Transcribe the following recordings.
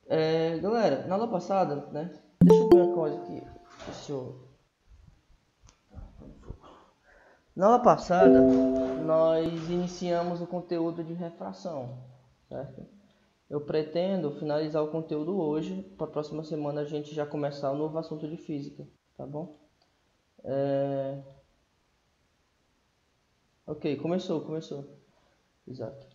Galera, na aula passada, né? Deixa eu ver uma coisa aqui. Deixa eu... Na aula passada, nós iniciamos o conteúdo de refração, certo? Eu pretendo finalizar o conteúdo hoje, para a próxima semana a gente já começar o novo assunto de física, tá bom? Ok, começou. Exato.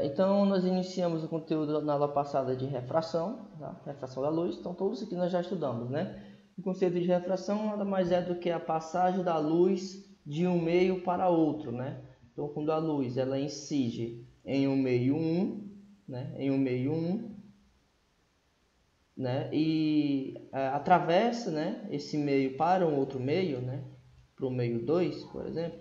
Então, nós iniciamos o conteúdo na aula passada de refração, tá? Refração da luz. Então, todos isso aqui nós já estudamos, né? O conceito de refração nada mais é do que a passagem da luz de um meio para outro, né? Então, quando a luz ela incide em um meio 1, né? Em um meio 1, né? E atravessa, né? Esse meio para um outro meio, né? Para o meio 2, por exemplo.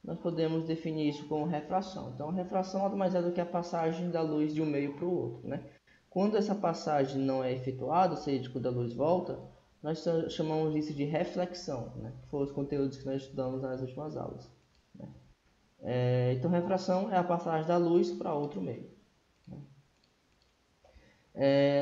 Nós podemos definir isso como refração. Então, a refração nada mais é do que a passagem da luz de um meio para o outro, né? Quando essa passagem não é efetuada, ou seja, quando a luz volta, nós chamamos isso de reflexão, né? Que foram os conteúdos que nós estudamos nas últimas aulas, né? Então, refração é a passagem da luz para outro meio, né?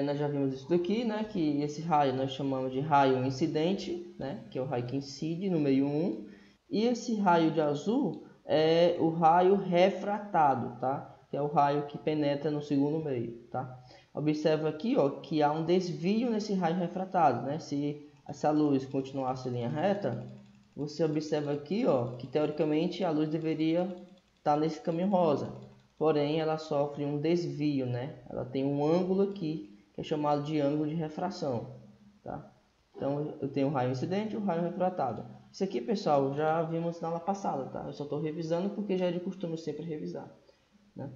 Nós já vimos isso daqui, né? Que esse raio nós chamamos de raio incidente, né? Que é o raio que incide no meio 1. E esse raio de azul é o raio refratado, tá? Que é o raio que penetra no segundo meio, tá? Observa aqui, ó, que há um desvio nesse raio refratado, né? Se essa luz continuasse em linha reta, você observa aqui, ó, que teoricamente a luz deveria estar nesse caminho rosa. Porém, ela sofre um desvio, né? Ela tem um ângulo aqui, que é chamado de ângulo de refração, tá? Então, eu tenho o raio incidente e o raio refratado. Isso aqui, pessoal, já vimos na aula passada, tá? Eu só estou revisando porque já é de costume sempre revisar, né?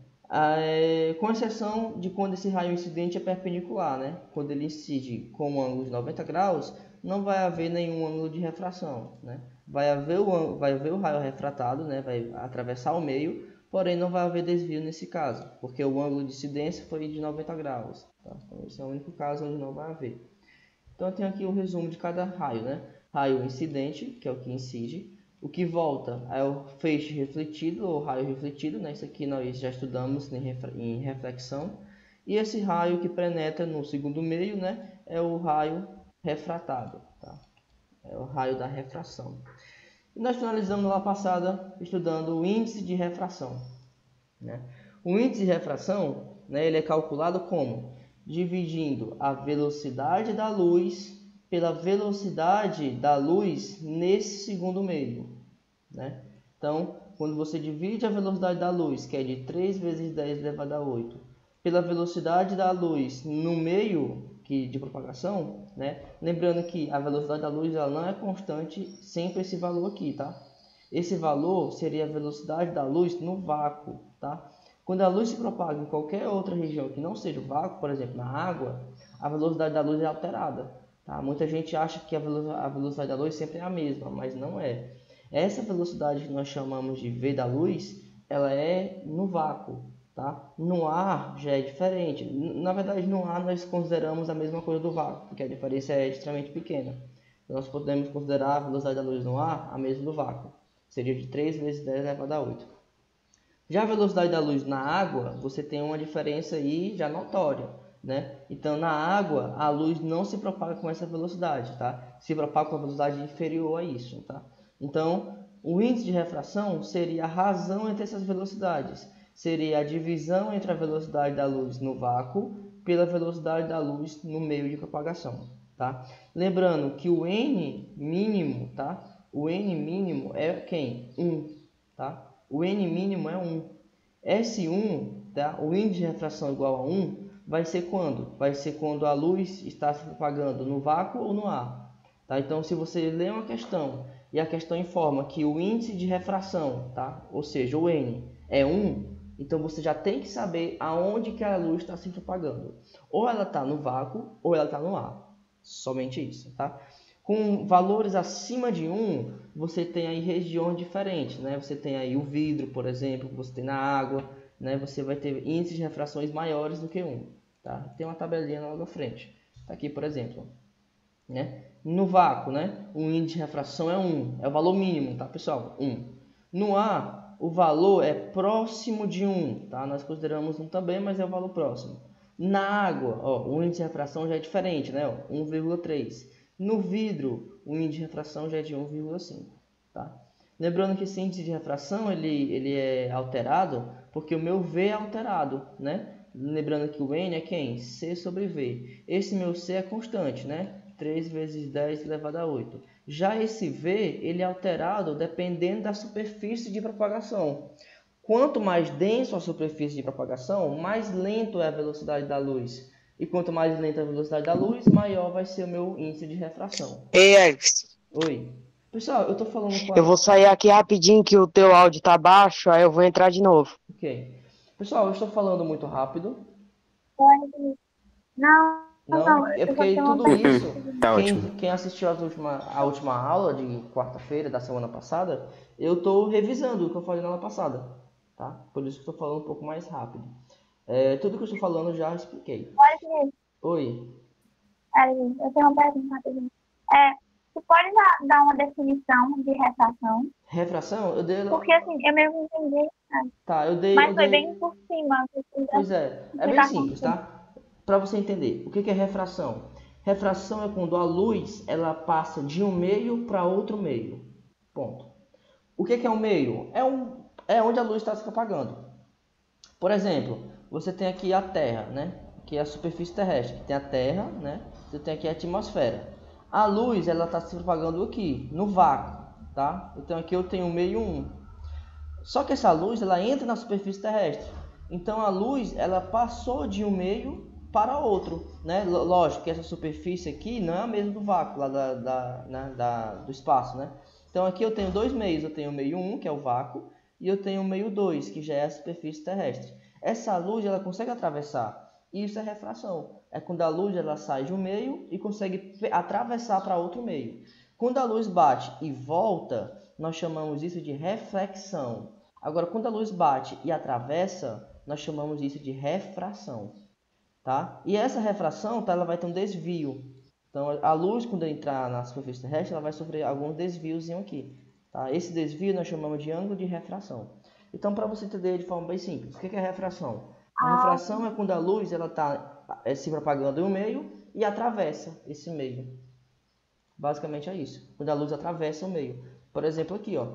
Com exceção de quando esse raio incidente é perpendicular, né? Quando ele incide com um ângulo de 90 graus, não vai haver nenhum ângulo de refração, né? Vai haver o raio refratado, né? Vai atravessar o meio, porém não vai haver desvio nesse caso, porque o ângulo de incidência foi de 90 graus, tá? Então, esse é o único caso onde não vai haver. Então, eu tenho aqui o resumo de cada raio, né? Raio incidente, que é o que incide. O que volta é o feixe refletido, ou raio refletido, né? Isso aqui nós já estudamos em reflexão. E esse raio que penetra no segundo meio, né? É o raio refratado, tá? É o raio da refração. E nós finalizamos lá passada estudando o índice de refração, né? O índice de refração, né, ele é calculado como? Dividindo a velocidade da luz pela velocidade da luz nesse segundo meio, né? Então, quando você divide a velocidade da luz, que é de 3 vezes 10 elevado a 8, pela velocidade da luz no meio de propagação, né? Lembrando que a velocidade da luz ela não é constante sempre esse valor aqui, tá? Esse valor seria a velocidade da luz no vácuo, tá? Quando a luz se propaga em qualquer outra região que não seja o vácuo, por exemplo, na água, a velocidade da luz é alterada, tá? Muita gente acha que a velocidade da luz sempre é a mesma, mas não é. Essa velocidade que nós chamamos de v da luz, ela é no vácuo, tá? No ar já é diferente. Na verdade, no ar nós consideramos a mesma coisa do vácuo, porque a diferença é extremamente pequena. Então, nós podemos considerar a velocidade da luz no ar a mesma do vácuo. Seria de 3 vezes 10 elevado a 8. Já a velocidade da luz na água, você tem uma diferença aí já notória, né? Então, na água, a luz não se propaga com essa velocidade, tá? Se propaga com a velocidade inferior a isso, tá? Então, o índice de refração seria a razão entre essas velocidades. Seria a divisão entre a velocidade da luz no vácuo pela velocidade da luz no meio de propagação, tá? Lembrando que o n mínimo, tá? O n mínimo é quem? 1, tá? O n mínimo é 1. Esse 1, tá? O índice de refração igual a 1, vai ser quando? Vai ser quando a luz está se propagando no vácuo ou no ar. Tá? Então, se você lê uma questão e a questão informa que o índice de refração, tá? Ou seja, o n, é 1, então você já tem que saber aonde que a luz está se propagando. Ou ela está no vácuo ou ela está no ar. Somente isso, tá? Com valores acima de 1, você tem aí regiões diferentes, né? Você tem aí o vidro, por exemplo, que você tem na água, né? Você vai ter índices de refrações maiores do que 1, tá? Tem uma tabelinha logo à frente. Tá aqui, por exemplo, né? No vácuo, né? O índice de refração é 1, é o valor mínimo, tá, pessoal? 1. No ar, o valor é próximo de 1, tá? Nós consideramos 1 também, mas é o valor próximo. Na água, ó, o índice de refração já é diferente, né? 1,3. No vidro, o índice de refração já é de 1,5. Tá? Lembrando que esse índice de refração ele é alterado porque o meu V é alterado, né? Lembrando que o N é quem? C sobre V. Esse meu C é constante, né? 3 vezes 10 elevado a 8. Já esse V ele é alterado dependendo da superfície de propagação. Quanto mais denso a superfície de propagação, mais lento é a velocidade da luz. E quanto mais lenta a velocidade da luz, maior vai ser o meu índice de refração. Ei, Alex, Oi. Pessoal, eu estou falando com eu a... vou sair aqui rapidinho que o teu áudio tá baixo, aí eu vou entrar de novo. Ok. Pessoal, eu estou falando muito rápido. Não, Não, não, é eu vou ter porque uma tudo isso, pergunta. Tá ótimo. quem assistiu a última aula de quarta-feira da semana passada, eu estou revisando o que eu falei na aula passada, tá? Por isso que eu estou falando um pouco mais rápido. Tudo que eu estou falando eu já expliquei. Olha, Oi. eu tenho uma pergunta rapidinho. Tu pode dar uma definição de refração? Refração, eu dei... Porque assim, eu mesmo entendi, Tá, eu dei, mas foi bem por cima. Pois é bem Explicar como simples, foi. tá? Para você entender, o que é refração? Refração é quando a luz ela passa de um meio para outro meio. Ponto. O que é um meio? É onde a luz está se propagando. Por exemplo, você tem aqui a Terra, né? Que é a superfície terrestre. Tem a Terra, né? Você tem aqui a atmosfera. A luz ela está se propagando aqui, no vácuo, tá? Então aqui eu tenho meio 1. Só que essa luz ela entra na superfície terrestre. Então a luz ela passou de um meio para outro, né? Lógico que essa superfície aqui não é a mesma do vácuo lá do espaço, né? Então aqui eu tenho dois meios, eu tenho o meio 1, que é o vácuo, e eu tenho o meio 2, que já é a superfície terrestre. Essa luz ela consegue atravessar. Isso é refração. É quando a luz ela sai de um meio e consegue atravessar para outro meio. Quando a luz bate e volta, nós chamamos isso de reflexão. Agora, quando a luz bate e atravessa, nós chamamos isso de refração. Tá? E essa refração tá, ela vai ter um desvio. Então, a luz, quando entrar na superfície terrestre, ela vai sofrer alguns desvios aqui. Tá? Esse desvio nós chamamos de ângulo de refração. Então, para você entender de forma bem simples, o que é refração? A Ah, refração é quando a luz está se propagando em um meio e atravessa esse meio. Basicamente é isso. Quando a luz atravessa o meio. Por exemplo, aqui, ó.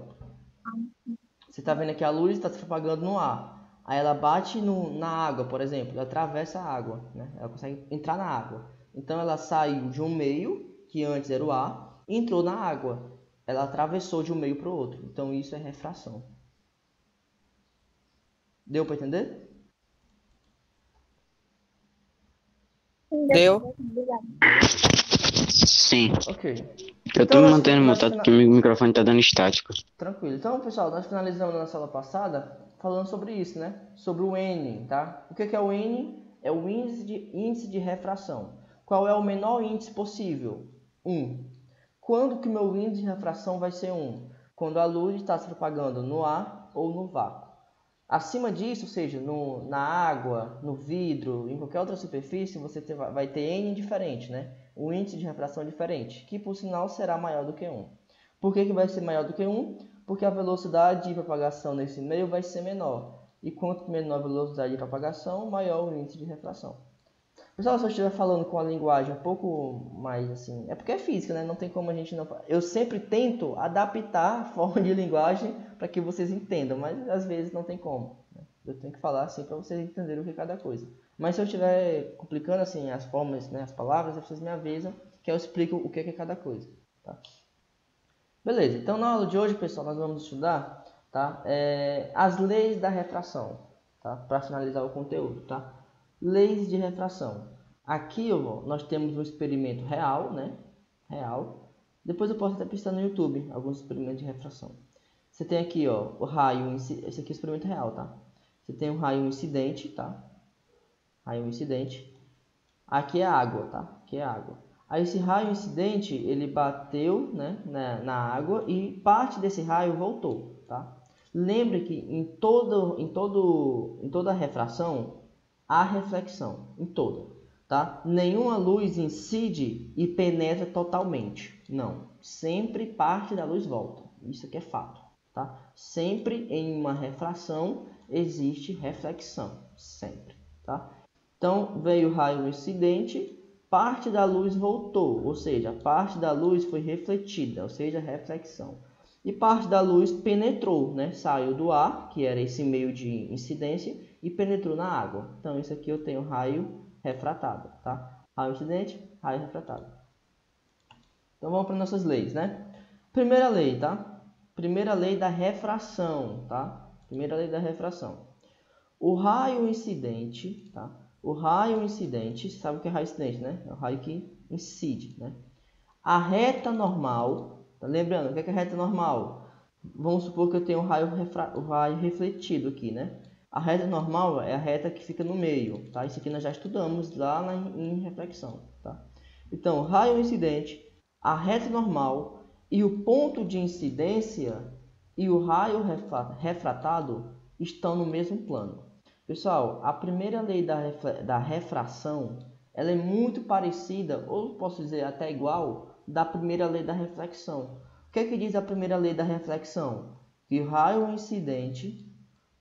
Você está vendo que a luz está se propagando no ar. Aí ela bate na água, por exemplo. Ela atravessa a água. Né? Ela consegue entrar na água. Então ela saiu de um meio, que antes era o ar, e entrou na água. Ela atravessou de um meio para o outro. Então isso é refração. Deu para entender? sim, Deu? obrigada. Sim. Ok. Eu tô Então me mantendo mutado porque o microfone tá dando estática. Tranquilo. Então, pessoal, nós finalizamos na aula passada falando sobre isso, né? Sobre o N, tá? O que é o N? É o índice de refração. Qual é o menor índice possível? 1. Quando que o meu índice de refração vai ser 1? Quando a luz está se propagando no ar ou no vácuo. Acima disso, ou seja, na água, no vidro, em qualquer outra superfície, você vai ter N diferente, né? O índice de refração é diferente, que por sinal será maior do que 1. Por que vai ser maior do que 1? Porque a velocidade de propagação nesse meio vai ser menor. E quanto menor a velocidade de propagação, maior o índice de refração. Pessoal, se eu estiver falando com a linguagem um pouco mais assim... É porque é física, né? Não tem como a gente não... Eu sempre tento adaptar a forma de linguagem para que vocês entendam, mas às vezes não tem como. Né? Eu tenho que falar assim para vocês entenderem o que é cada coisa. Mas se eu estiver complicando assim as formas, né, as palavras, vocês me avisam que eu explico o que é cada coisa. Tá? Beleza, então na aula de hoje, pessoal, nós vamos estudar, tá? As leis da refração, tá? Para finalizar o conteúdo, tá? Leis de refração. Aqui nós temos um experimento real, né? Real. Depois eu posso até pesquisar no YouTube alguns experimentos de refração. Você tem aqui, ó, o raio, esse aqui é o experimento real, tá? Você tem o raio incidente, tá? Raio incidente. Aqui é água, tá? Aqui é água. Aí esse raio incidente, ele bateu, né, na água e parte desse raio voltou, tá? Lembre que em toda refração há reflexão, em toda, tá? Nenhuma luz incide e penetra totalmente, não. Sempre parte da luz volta, isso aqui é fato, tá? Sempre em uma refração existe reflexão, sempre, tá? Então, veio o raio incidente, parte da luz voltou, ou seja, parte da luz foi refletida, ou seja, reflexão. E parte da luz penetrou, né? Saiu do ar, que era esse meio de incidência, e penetrou na água. Então, isso aqui eu tenho raio refratado, tá? Raio incidente, raio refratado. Então, vamos para nossas leis, né? Primeira lei, tá? Primeira lei da refração, tá? Primeira lei da refração. O raio incidente, tá? O raio incidente, sabe o que é raio incidente, né? É o raio que incide, né? A reta normal, tá lembrando, o que é reta normal? Vamos supor que eu tenho o raio refletido aqui, né? A reta normal é a reta que fica no meio, tá? Isso aqui nós já estudamos lá em reflexão, tá? Então, raio incidente, a reta normal e o ponto de incidência e o raio refratado estão no mesmo plano. Pessoal, a primeira lei da refração, ela é muito parecida, ou posso dizer até igual, da primeira lei da reflexão. O que é que diz a primeira lei da reflexão? Que o raio incidente,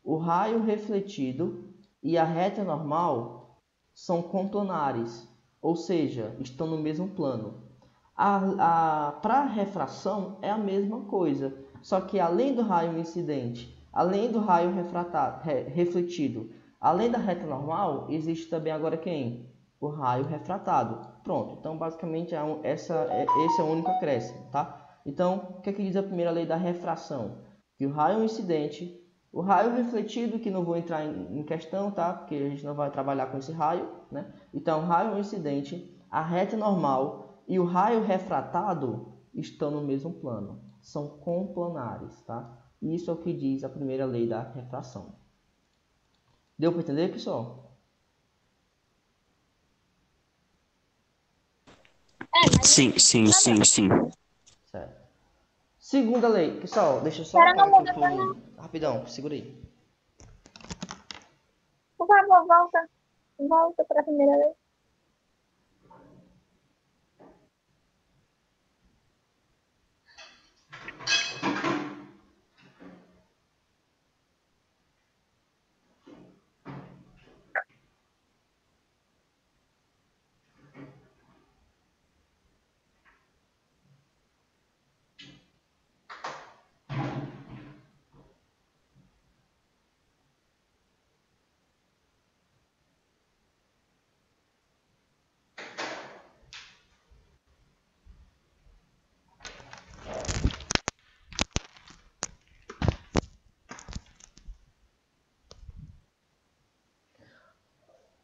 o raio refletido e a reta normal são conplanares, ou seja, estão no mesmo plano. Para a refração é a mesma coisa, só que além do raio incidente, além do raio refletido, além da reta normal, existe também agora quem? O raio refratado. Pronto, então basicamente esse é o único acréscimo, tá? Então, o que é que diz a primeira lei da refração? Que o raio incidente, o raio refletido, que não vou entrar em questão, tá? Porque a gente não vai trabalhar com esse raio, né? Então, o raio incidente, a reta normal e o raio refratado estão no mesmo plano. São complanares, tá? Isso é o que diz a primeira lei da refração. Deu para entender, pessoal? Sim. Certo. Segunda lei. Pessoal, deixa eu só Espera, não parar muda aqui pra não. rapidão, segura aí. Por favor, volta. Volta para a primeira vez.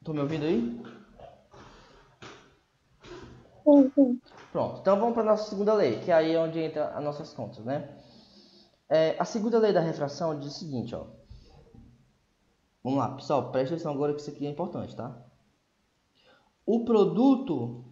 Estão me ouvindo aí? Sim. Pronto, então vamos para a nossa segunda lei, que aí é onde entra as nossas contas, né? A segunda lei da refração diz o seguinte, ó. Vamos lá, pessoal, presta atenção agora que isso aqui é importante, tá? O produto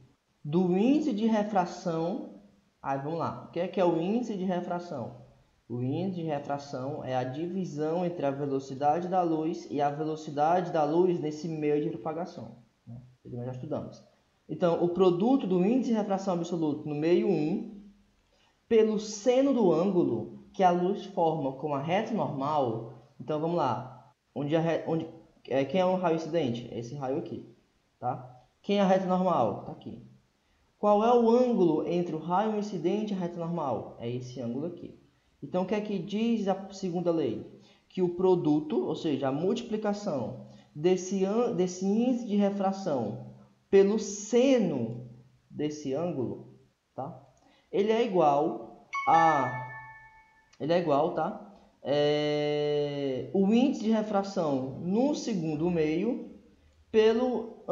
do índice de refração... Aí, vamos lá. O que é o índice de refração? O índice de refração é a divisão entre a velocidade da luz e a velocidade da luz nesse meio de propagação, né? Isso nós já estudamos. Então, o produto do índice de refração absoluto no meio 1 pelo seno do ângulo que a luz forma com a reta normal. Então, vamos lá. Quem é um raio incidente? É esse raio aqui, tá? Quem é a reta normal? Está aqui. Qual é o ângulo entre o raio incidente e a reta normal? É esse ângulo aqui. Então, o que é que diz a segunda lei? Que o produto, ou seja, a multiplicação desse índice de refração pelo seno desse ângulo, tá? Ele é igual, tá? O índice de refração no segundo meio pelo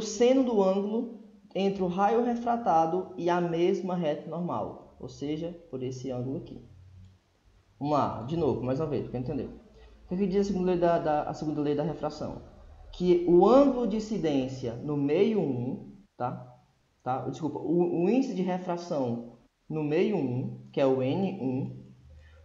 seno do ângulo entre o raio refratado e a mesma reta normal, ou seja, por esse ângulo aqui. Vamos lá, de novo, mais uma vez, para entender. O que diz a segunda lei da refração? Que o ângulo de incidência no meio 1, Desculpa, o índice de refração no meio 1, que é o N1,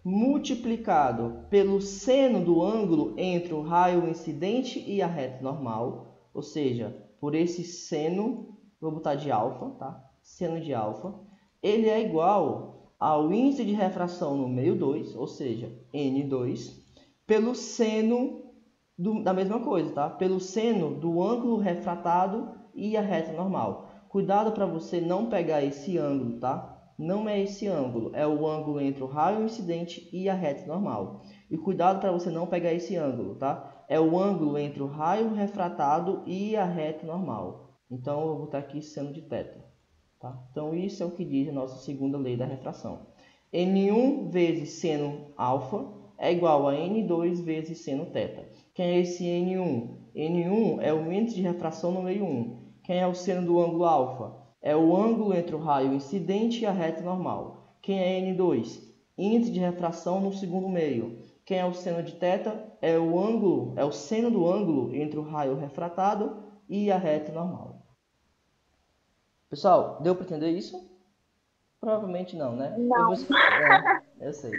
multiplicado pelo seno do ângulo entre o raio incidente e a reta normal, ou seja, por esse seno, vou botar de alfa, tá? Seno de alfa, ele é igual ao índice de refração no meio 2, ou seja, N2, pelo seno da mesma coisa, tá? Pelo seno do ângulo refratado e a reta normal. Cuidado para você não pegar esse ângulo, tá? Não é esse ângulo, é o ângulo entre o raio incidente e a reta normal. E cuidado para você não pegar esse ângulo, tá? É o ângulo entre o raio refratado e a reta normal. Então, eu vou botar aqui seno de θ. Tá? Então, isso é o que diz a nossa segunda lei da refração. N1 vezes seno alfa é igual a N2 vezes seno θ. Quem é esse N1? N1 é o índice de refração no meio 1. Quem é o seno do ângulo alfa? É o ângulo entre o raio incidente e a reta normal. Quem é N2? Índice de refração no segundo meio. Quem é o seno de θ? É o seno do ângulo entre o raio refratado e a reta normal. Pessoal, deu para entender isso? Provavelmente não, né? Não. Eu sei.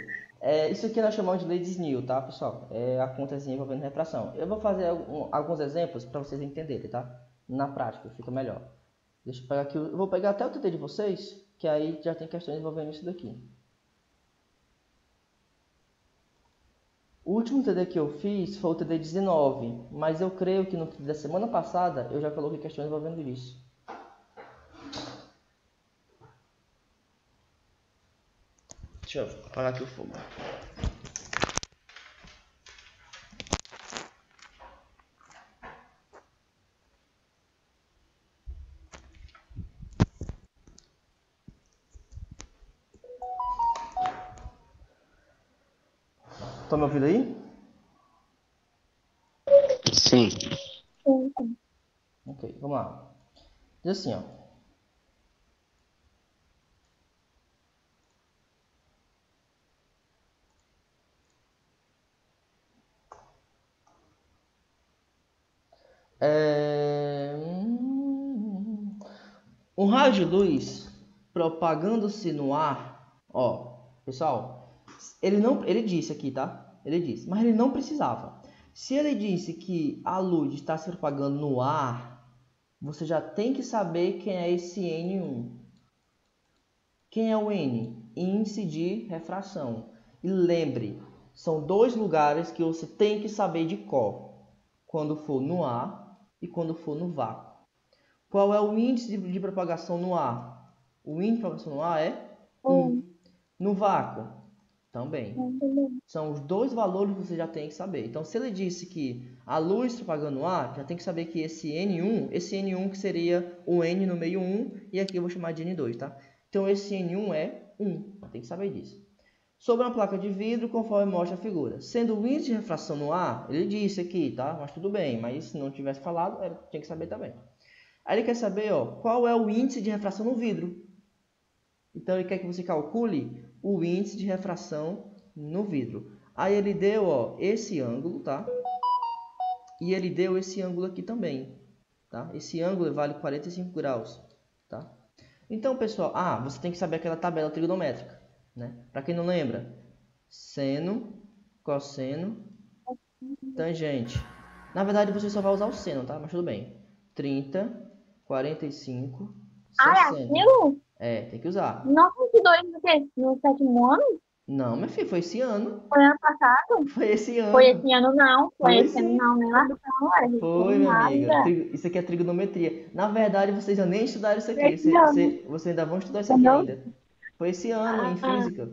Isso aqui nós chamamos de lei de Snell, tá, pessoal? É a contazinha envolvendo refração. Eu vou fazer alguns exemplos para vocês entenderem, tá? Na prática, fica melhor. Deixa eu pegar aqui. Eu vou pegar até o TD de vocês, que aí já tem questões envolvendo isso daqui. O último TD que eu fiz foi o TD 19, mas eu creio que no TD da semana passada eu já coloquei questões envolvendo isso. Deixa eu apagar aqui o fogo. Estão me ouvindo aí? Sim. Sim. Ok, vamos lá. Diz assim, ó. Um raio de luz propagando-se no ar, ó, pessoal, ele disse aqui, tá? Ele disse, mas ele não precisava. Se ele disse que a luz está se propagando no ar, você já tem que saber quem é esse N1. Quem é o N? Índice de refração. E lembre, são dois lugares que você tem que saber de cor, quando for no ar e quando for no vácuo. Qual é o índice de propagação no ar? O índice de propagação no ar é 1. No vácuo, também. São os dois valores que você já tem que saber. Então, se ele disse que a luz propagando no ar, já tem que saber que esse N1 que seria o N no meio 1, e aqui eu vou chamar de N2, tá? Então, esse N1 é 1, tem que saber disso. Sobre uma placa de vidro, conforme mostra a figura. Sendo o índice de refração no ar, ele disse aqui, tá? Mas tudo bem, mas se não tivesse falado, tinha que saber também. Aí ele quer saber, ó, qual é o índice de refração no vidro. Então ele quer que você calcule o índice de refração no vidro. Aí ele deu, ó, esse ângulo, tá? E ele deu esse ângulo aqui também, tá? Esse ângulo vale 45 graus, tá? Então, pessoal, você tem que saber aquela tabela trigonométrica, né? Para quem não lembra, seno, cosseno, tangente. Na verdade, você só vai usar o seno, tá? Mas tudo bem. 30, 45, 60. Aquilo? Tem que usar. Nossa, que doido, do quê? No sétimo ano? Não, meu filho, foi esse ano. Foi ano passado? Foi esse ano. Foi esse ano não. Foi Foi esse ano sim. não, nem lá não. A gente Foi, tem minha nada. amiga. Isso aqui é trigonometria. Na verdade, vocês já nem estudaram isso aqui. Vocês ainda vão estudar isso aqui ainda. Foi esse ano, em física.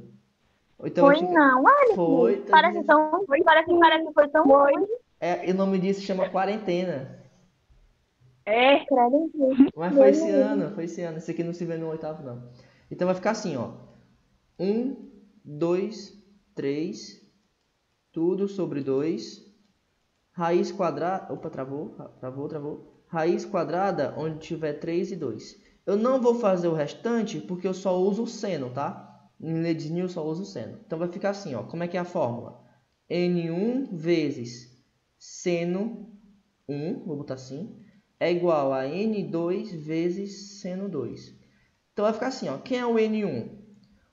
Então, Foi não, olha. Foi. Parece que foi tão longe. E o nome disso chama quarentena. Credo. Mas foi esse ano, foi esse ano. Esse aqui não se vê no oitavo, não. Então vai ficar assim, ó. 1, 2, 3, tudo sobre 2. Raiz quadrada... Opa, travou. Raiz quadrada onde tiver 3 e 2. Eu não vou fazer o restante porque eu só uso o seno, tá? Em lei de Snell eu só uso o seno. Então vai ficar assim, ó. Como é que é a fórmula? N1 vezes seno 1, vou botar assim, é igual a N2 vezes seno 2. Então vai ficar assim, ó. Quem é o N1?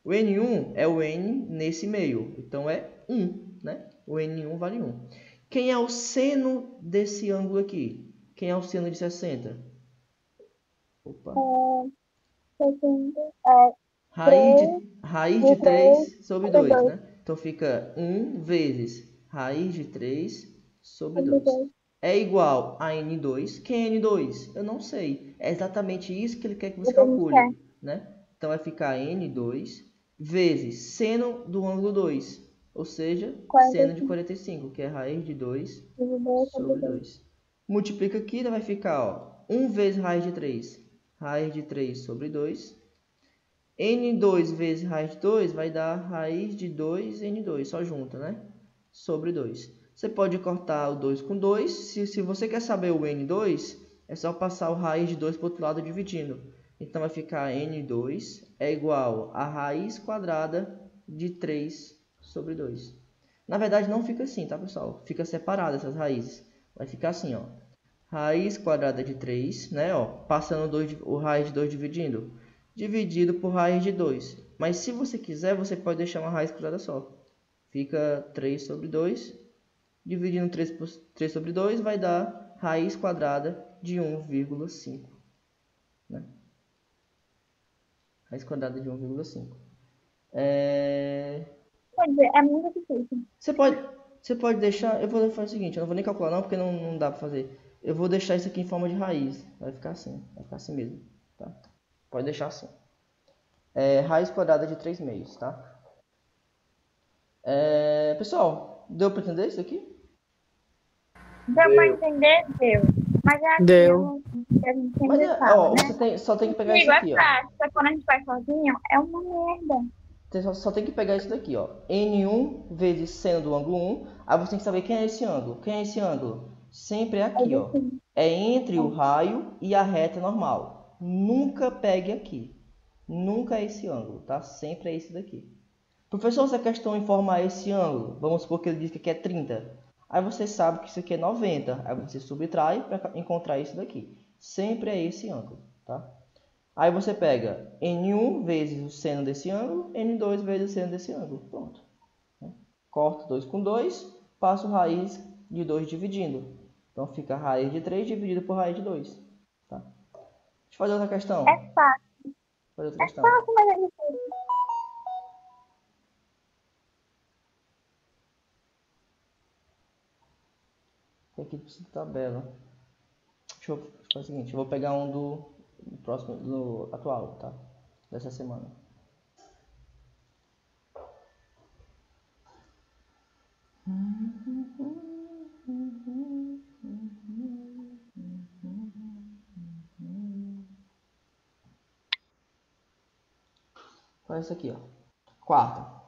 O N1 é o N nesse meio. Então é 1, né? O N1 vale 1. Quem é o seno desse ângulo aqui? Quem é o seno de 60? Opa. 60. Raiz de 3 sobre 2, né? Então fica 1 vezes raiz de 3 sobre 2 é igual a N2. Quem é N2? Eu não sei. É exatamente isso que ele quer que você calcule, né? Então vai ficar N2 vezes seno do ângulo 2, ou seja, seno de 45, que é raiz de 2 sobre 2. Multiplica aqui, vai ficar, ó, 1 vezes raiz de 3. Raiz de 3 sobre 2. N2 vezes raiz de 2 vai dar raiz de 2 N2, só junta, né? Sobre 2. Você pode cortar o 2 com 2. Se você quer saber o N2, é só passar o raiz de 2 para o outro lado dividindo. Então vai ficar N2 é igual a raiz quadrada de 3 sobre 2. Na verdade não fica assim, tá, pessoal? Fica separado essas raízes. Vai ficar assim, ó. Raiz quadrada de 3, né? Ó, passando o raiz de 2 dividindo. Dividido por raiz de 2. Mas se você quiser, você pode deixar uma raiz quadrada só. Fica 3 sobre 2. Dividindo 3 por 3 sobre 2 vai dar raiz quadrada de 1,5. Né? Raiz quadrada de 1,5. Quer dizer, é muito difícil. Você pode deixar... Eu vou fazer o seguinte, eu não vou nem calcular não, porque não dá para fazer. Eu vou deixar isso aqui em forma de raiz. Vai ficar assim mesmo. Tá? Pode deixar assim. Raiz quadrada de 3 meios, tá? Pessoal, deu para entender isso aqui? Deu para entender? Deu. Mas é aquilo que a gente sempre fala, né? Você só tem que pegar isso aqui, ó. Prática, quando a gente faz sozinho, é uma merda. Você só tem que pegar isso daqui, ó. N1 vezes seno do ângulo 1. Aí você tem que saber quem é esse ângulo. Quem é esse ângulo? Sempre é aqui, ó. É entre o raio e a reta normal. Nunca pegue aqui. Nunca é esse ângulo, tá? Sempre é esse daqui. Professor, se a questão informar esse ângulo, vamos supor que ele diz que aqui é 30. Aí você sabe que isso aqui é 90. Aí você subtrai para encontrar isso daqui. Sempre é esse ângulo, tá? Aí você pega N1 vezes o seno desse ângulo, N2 vezes o seno desse ângulo. Pronto. Corta 2 com 2, passo raiz de 2 dividindo. Então fica raiz de 3 dividido por raiz de 2. Tá? Deixa eu fazer outra questão. É fácil. Fazer outra questão. Fácil, mas é difícil. Tem aqui de tabela. Deixa eu fazer o seguinte, eu vou pegar um do próximo, do atual, tá? Dessa semana. Olha isso aqui, ó. Quarta.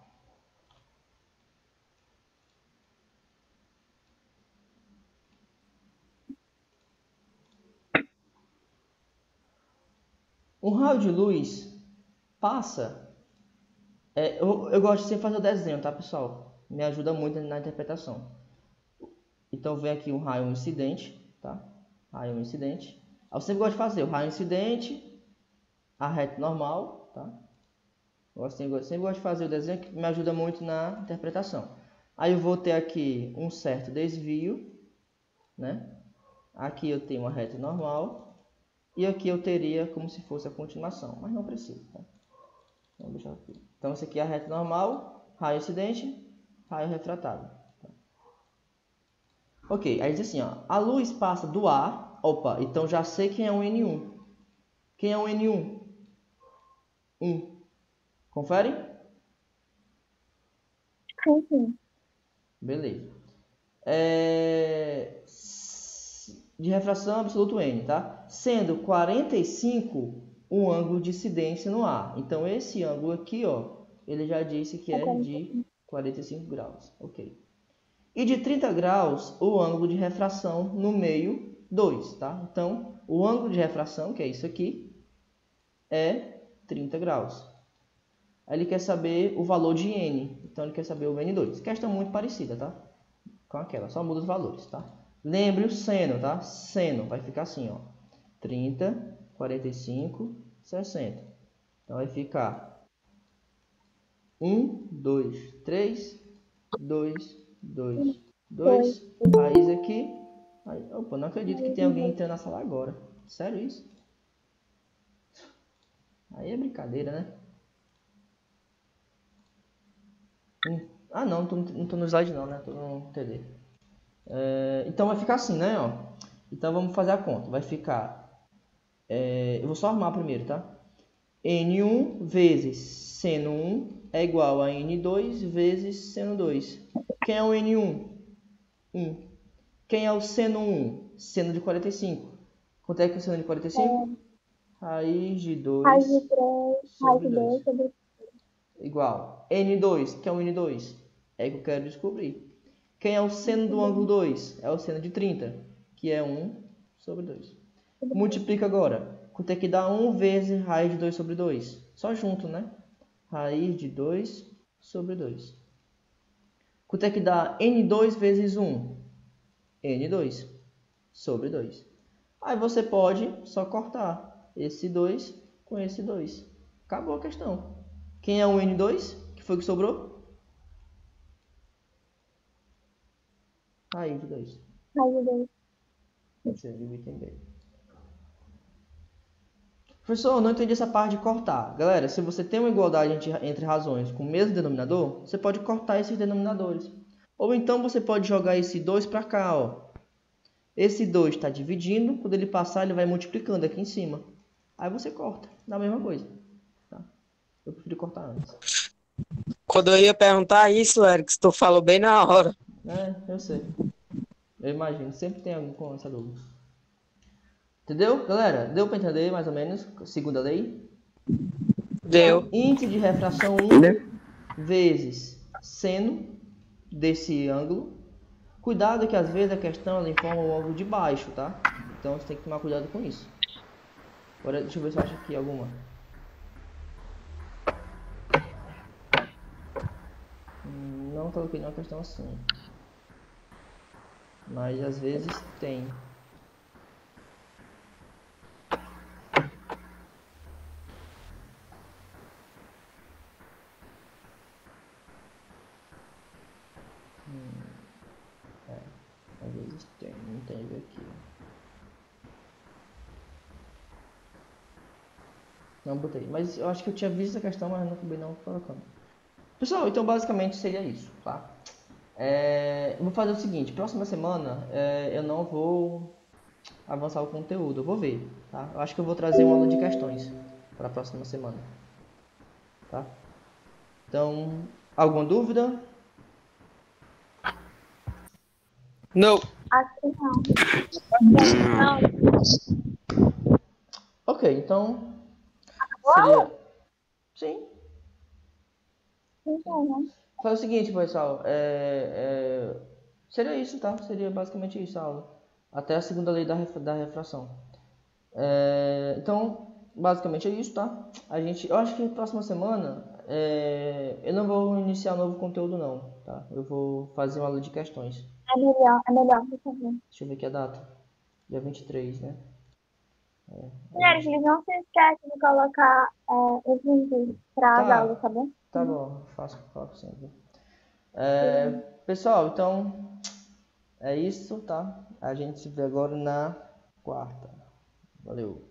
Um raio de luz passa... eu gosto de sempre fazer o desenho, tá, pessoal? Me ajuda muito na interpretação. Então vem aqui um raio incidente, tá? Raio incidente. Eu sempre gosto de fazer o raio incidente, a reta normal, tá? Eu sempre gosto de fazer o desenho que me ajuda muito na interpretação. Aí eu vou ter aqui um certo desvio, né? Aqui eu tenho uma reta normal. E aqui eu teria como se fosse a continuação, mas não precisa, tá? Vamos deixar aqui. Então esse aqui é a reta normal, raio incidente, raio refratado. Tá? Ok, aí diz assim, ó, a luz passa do A, opa, então já sei quem é um N1. Quem é um N1? 1. Confere? Sim. Beleza. De refração absoluto N, tá? Sendo 45 um ângulo de incidência no A. Então, esse ângulo aqui, ó, ele já disse que é de 45 graus. Ok. E de 30 graus, o ângulo de refração no meio, 2, tá? Então, o ângulo de refração, que é isso aqui, é 30 graus. Aí ele quer saber o valor de N. Então, ele quer saber o N2. Questão muito parecida, tá? Com aquela, só muda os valores, tá? Lembre o seno, tá? Seno vai ficar assim, ó. 30, 45, 60. Então vai ficar 1, 2, 3, 2, 2, 2. Raiz aqui. Aí, opa, não acredito que tem alguém entrando na sala agora. Sério isso? Aí é brincadeira, né? Ah, não tô no slide não, né? Tô no TD. Então vai ficar assim, né? Ó. Então vamos fazer a conta. Vai ficar... eu vou só arrumar primeiro, tá? N1 vezes seno 1 é igual a N2 vezes seno 2. Quem é o N1? 1. Quem é o seno 1? Seno de 45. Quanto é que é o seno de 45? Raiz de 2 Raiz de 3, raiz sobre de 2. 2 sobre Igual. N2, que é o N2? É que eu quero descobrir. Quem é o seno do ângulo 2? É o seno de 30, que é 1 sobre 2. Multiplica agora. Quanto é que dá 1 vezes raiz de 2 sobre 2? Só junto, né? Raiz de 2 sobre 2. Quanto é que dá N2 vezes 1? N2 sobre 2. Aí você pode só cortar esse 2 com esse 2. Acabou a questão. Quem é o N2? Que foi que sobrou? Raiz de 2. raiz de 2. Deixa eu dividir em B. Professor, não entendi essa parte de cortar. Galera, se você tem uma igualdade entre razões com o mesmo denominador, você pode cortar esses denominadores. Ou então você pode jogar esse 2 para cá, ó. Esse 2 está dividindo, quando ele passar ele vai multiplicando aqui em cima. Aí você corta, dá a mesma coisa. Tá? Eu prefiro cortar antes. Quando eu ia perguntar isso, Eric, tu falou bem na hora. Eu sei. Eu imagino, sempre tem alguém com essa dúvida. Entendeu, galera? Deu para entender mais ou menos a segunda lei? Deu. Índice de refração 1 vezes seno desse ângulo. Cuidado que às vezes a questão ela informa o ângulo de baixo, tá? Então você tem que tomar cuidado com isso. Agora deixa eu ver se eu acho aqui alguma. Não coloquei nenhuma questão assim. Mas às vezes tem. Às vezes tem, não tem aqui. Não botei, mas eu acho que eu tinha visto essa questão, mas não acabei não colocando. Pessoal, então basicamente seria isso, tá? Eu vou fazer o seguinte, próxima semana eu não vou avançar o conteúdo, eu vou ver, tá? Eu acho que eu vou trazer uma aula de questões para a próxima semana, tá? Então, alguma dúvida? Não. Acho que não. Ok, então seria... Sim. Não. Faz o seguinte, pessoal, seria isso, tá? Seria basicamente isso a aula. Até a segunda lei da refração. Então, basicamente é isso, tá? Eu acho que próxima semana eu não vou iniciar novo conteúdo não, tá? Eu vou fazer uma aula de questões. É melhor, por favor. Deixa eu ver aqui a data. Dia 23, né? Mulheres, não se esquece de colocar os links para as aulas, tá bom? Tá bom, faço sempre. Pessoal, então é isso, tá? A gente se vê agora na quarta. Valeu.